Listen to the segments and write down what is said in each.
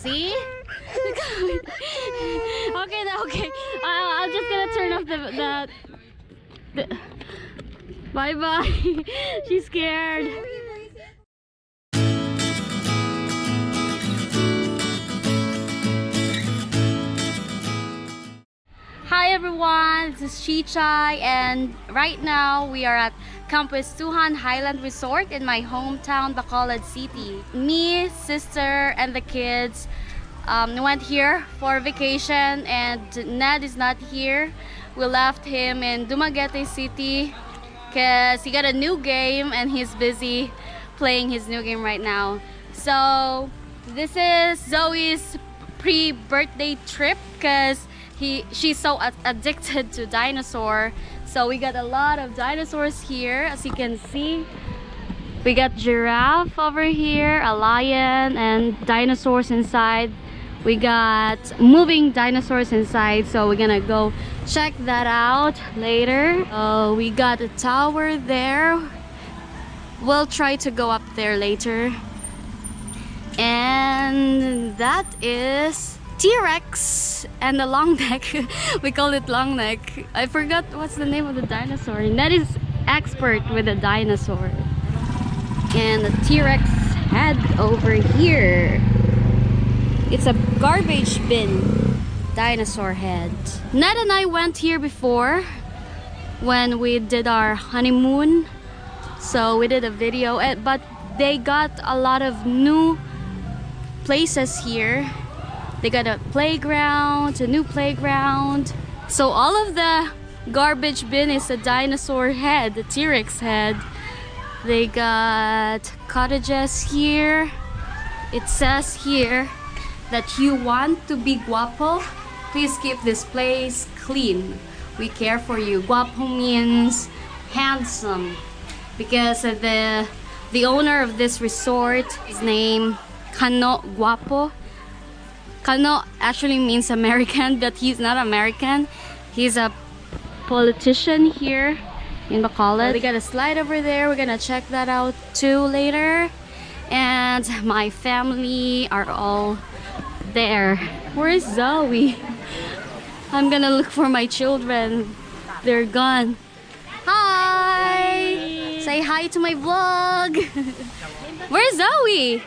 See? Okay, okay. I'm just gonna turn off the bye bye. She's scared. Hi everyone, this is Chichai, and right now we are at Campuestohan Highland Resort in my hometown Bacolod City. Me, sister, and the kids went here for vacation, and Ned is not here. We left him in Dumaguete City because he got a new game and he's busy playing his new game right now. So this is Zoe's pre-birthday trip because she's so addicted to dinosaur. So we got a lot of dinosaurs here, as you can see. We got giraffe over here, a lion, and dinosaurs inside. We got moving dinosaurs inside, so we're gonna go check that out later. We got a tower there. We'll try to go up there later. And that is T-Rex and the long neck. We call it long neck. I forgot what's the name of the dinosaur. And that is expert with the dinosaur. And the T-Rex head over here. It's a garbage bin dinosaur head. Ned and I went here before when we did our honeymoon. So we did a video, but they got a lot of new places here. They got a playground, a new playground. So all of the garbage bin is a dinosaur head, the T-Rex head. They got cottages here. It says here that you want to be guapo, please keep this place clean. We care for you. Guapo means handsome, because the owner of this resort is named Kano Guapo. Kano actually means American, but he's not American. He's a politician here in Bacolod. We got a slide over there. We're gonna check that out too later. And my family are all there. Where's Zoe? I'm gonna look for my children. They're gone. Hi! Say hi to my vlog. Where's Zoe?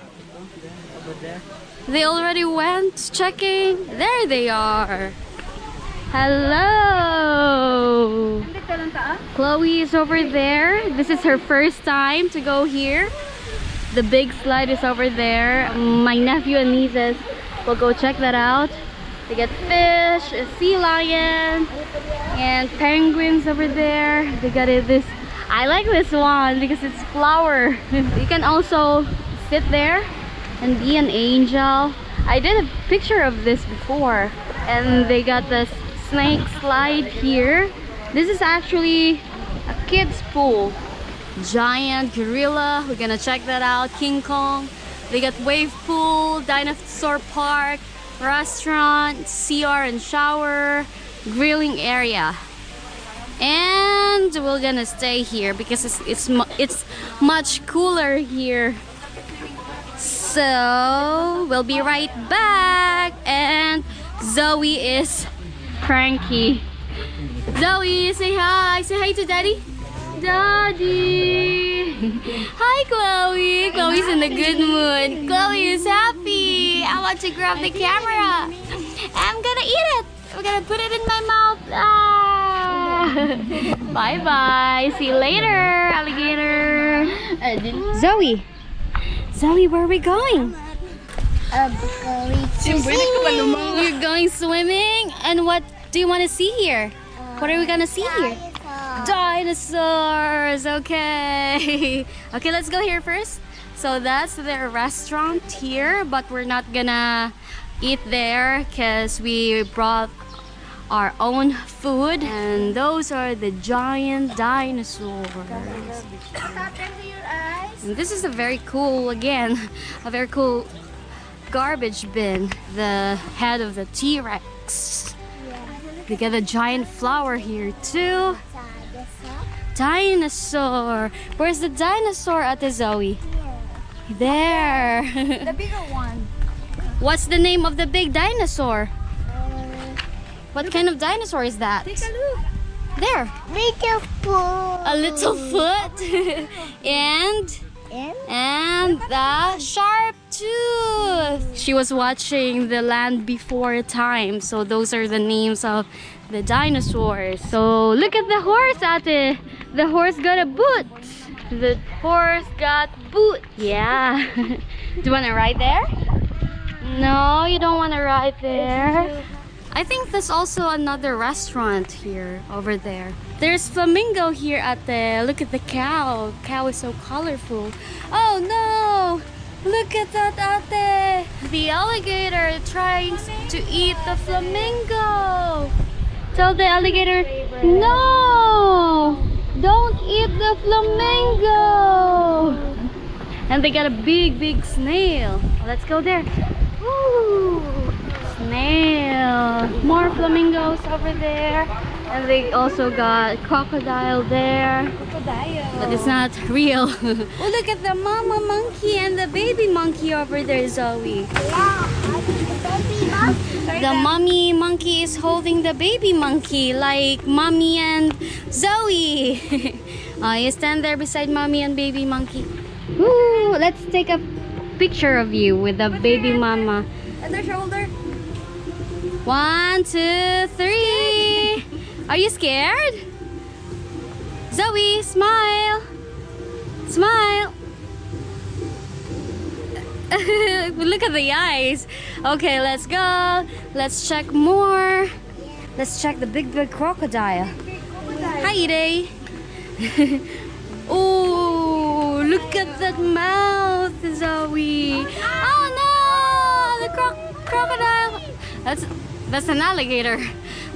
They already went checking. There they are. Hello. Chloe is over there. This is her first time to go here. The big slide is over there. My nephew and nieces will go check that out. They get fish, a sea lion, and penguins over there. They got this. I like this one because it's flower. You can also sit there and be an angel. I did a picture of this before. And they got the snake slide here. This is actually a kid's pool. Giant gorilla, we're gonna check that out. King Kong. They got wave pool, dinosaur park, restaurant, CR and shower, grilling area. And we're gonna stay here because it's much cooler here. So we'll be right back. And Zoe is cranky. Zoe, say hi. Say hi to Daddy. Daddy. Hi, Chloe. Chloe's in a good mood. Chloe is happy. I want to grab the camera. I'm gonna eat it. We're gonna put it in my mouth. Ah. Bye bye. See you later, alligator. Zoe. Zoe, where are we going? We're going swimming. And what do you want to see here? What are we gonna see here? Dinosaurs. Okay. Okay, let's go here first. So that's their restaurant here, but we're not gonna eat there because we brought our own food. And those are the giant dinosaurs. And this is a very cool, again, a very cool garbage bin. The head of the T-Rex. They got a giant flower here too. Dinosaur. Where's the dinosaur, Ate Zoe? There. The bigger one. What's the name of the big dinosaur? What kind of dinosaur is that? Take a look. There. Little foot. A little foot. and the sharp tooth. She was watching The Land Before Time. So those are the names of the dinosaurs. So look at the horse, Ate. The horse got a boot. The horse got boot. Yeah. Do you want to ride there? No, you don't want to ride there. I think there's also another restaurant here, over there. There's flamingo here, Ate. Look at the cow. Cow is so colorful. Oh no! Look at that, Ate. The alligator trying to eat the flamingo. Tell the alligator, no! Don't eat the flamingo! And they got a big snail. Let's go there. Woo! Snail. More flamingos over there. And they also got crocodile there. Crocodile. But it's not real. Oh, look at the mama monkey and the baby monkey over there, Zoe. The mommy monkey is holding the baby monkey like mommy and Zoe. You stand there beside mommy and baby monkey. Woo! Let's take a picture of you with the baby mama. And the shoulder. 1, 2, 3. Are you scared? Zoe, smile. Smile. Look at the eyes. Okay, let's go. Let's check more. Let's check the big crocodile. Hi, Ide. Oh, look at that mouth, Zoe. Oh no, the crocodile. That's an alligator.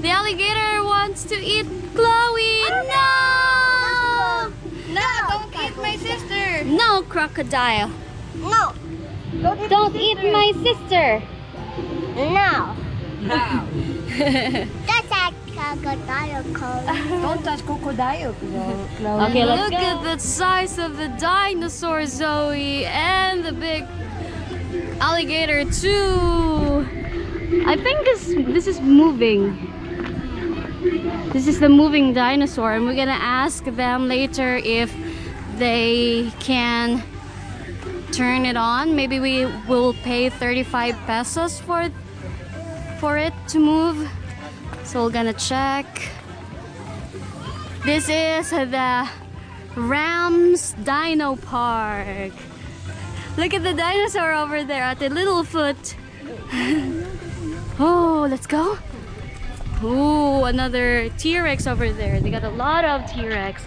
The alligator wants to eat Chloe. No! No, don't eat my sister. No, crocodile. No. Don't eat my sister. No. No. That's a crocodile, Chloe. Don't touch crocodile, Chloe. Okay, let's Look at the size of the dinosaur, Zoe, and the big alligator too. I think this is moving. This is the moving dinosaur, and we're gonna ask them later if they can turn it on. Maybe we will pay 35 pesos for it to move. So we're gonna check. This is the Rams Dino Park. Look at the dinosaur over there at the little foot. Oh, let's go. Oh, another T-Rex over there. They got a lot of T-Rex.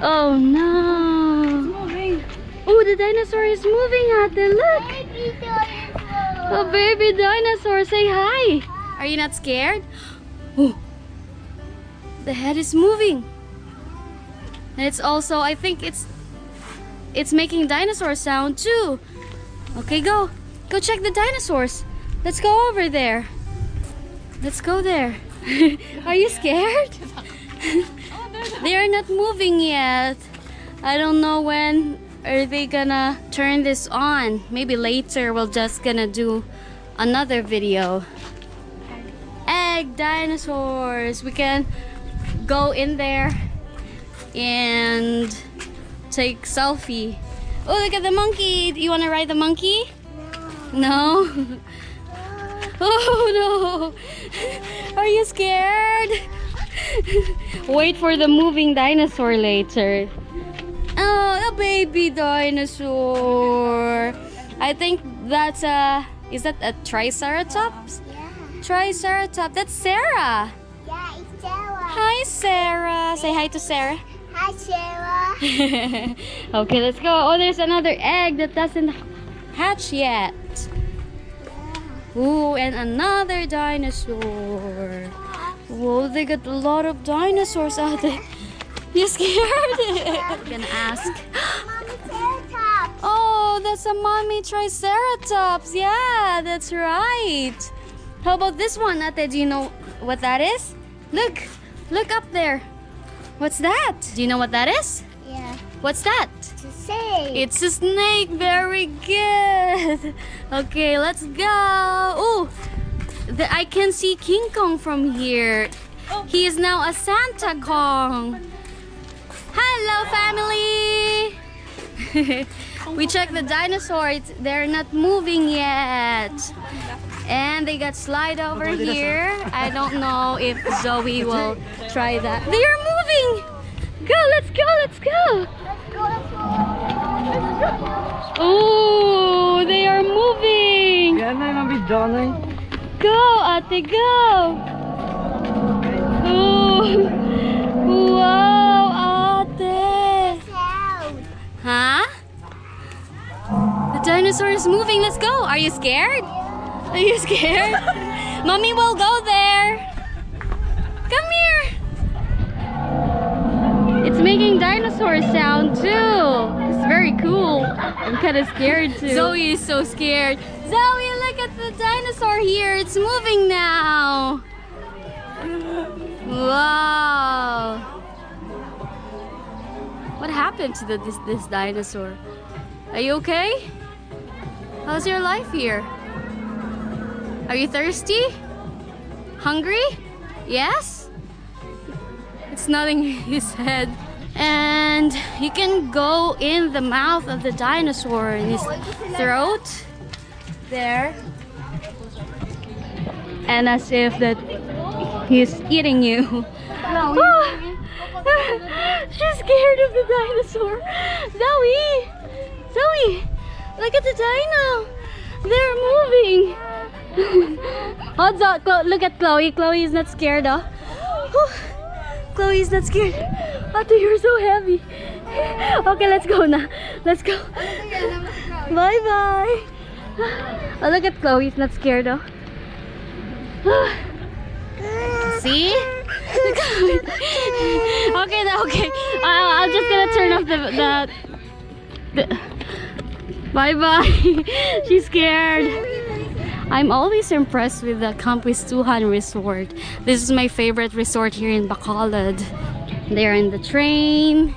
Oh no. It's moving. Oh, the dinosaur is moving, Ate. Look. Baby dinosaur. A baby dinosaur. Say hi. Are you not scared? Oh, the head is moving. And it's also, I think it's making dinosaur sound too. Okay, go check the dinosaurs. Let's go over there. Let's go there. Are you scared? They are not moving yet. I don't know when are they gonna turn this on. Maybe later we'll just gonna do another video. Egg dinosaurs. We can go in there and take selfie. Oh, look at the monkey. Do you want to ride the monkey? No. Oh no. Are you scared? Wait for the moving dinosaur later. Oh, a baby dinosaur. I think that's is that a triceratops? Yeah. Triceratops. That's Sarah. Yeah, it's Sarah. Hi, Sarah. Say hi to Sarah. Hi, Sarah. Okay, let's go. Oh, there's another egg that doesn't hatch yet. Ooh, and another dinosaur. Whoa, they got a lot of dinosaurs out there. You scared? I'm gonna ask. Mommy Triceratops. Oh, that's a mommy triceratops. Yeah, that's right. How about this one, Ate? Do you know what that is? Look up there. What's that? Do you know what that is? Yeah. What's that? To say. It's a snake. Very good. Okay, let's go. Oh, I can see King Kong from here. He is now a Santa Kong. Hello, family. We checked the dinosaurs. They're not moving yet. And they got slide over here. I don't know if Zoe will try that. They are moving. Go, let's go, let's go. Oh, they are moving. Go, ate, go. Oh, wow, ate. Huh? The dinosaur is moving. Let's go. Are you scared? Are you scared? Mommy will go there. Come here. It's making dinosaur sound too. It's very cool. I'm kind of scared too. Zoe is so scared. Zoe, look at the dinosaur here. It's moving now. Wow. What happened to this dinosaur? Are you okay? How's your life here? Are you thirsty? Hungry? Yes? It's nodding his head. And you can go in the mouth of the dinosaur, in his throat. There. And as if that he's eating you. She's scared of the dinosaur. Zoe! Zoe! Look at the dino! They're moving! Look at Chloe. Chloe is not scared, oh. Chloe is not scared. Ate, you're so heavy. Okay, let's go now. Let's go. Bye bye. Oh, look at Chloe. Is not scared, oh. See? Okay, okay. I'm just gonna turn off the bye bye. She's scared. I'm always impressed with the Campuestohan resort. This is my favorite resort here in Bacolod. They're in the train.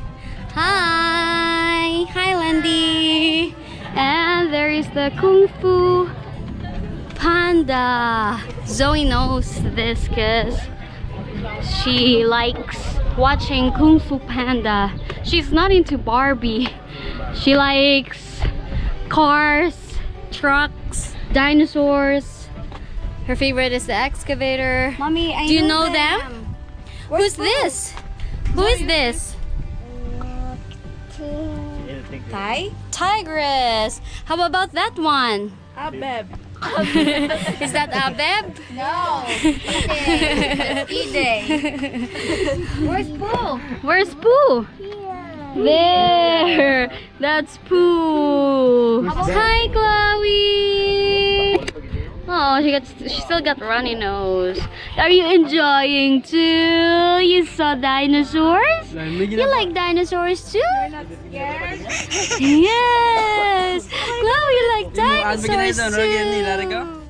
Hi, Highlandy. And there is the Kung Fu Panda. Zoe knows this because she likes watching Kung Fu Panda. She's not into Barbie. She likes cars, trucks, dinosaurs. Her favorite is the excavator. Mommy, do you know them? Who's this? Who is this? Tigress. How about that one? Abeb. Is that Abeb? No. Ide. Where's Pooh? Where's Pooh? There. That's Pooh. Hi, Chloe. Oh, she still got runny nose. Are you enjoying too? You saw dinosaurs? You like dinosaurs too? You're not scared? Yes. Chloe, you like dinosaurs too.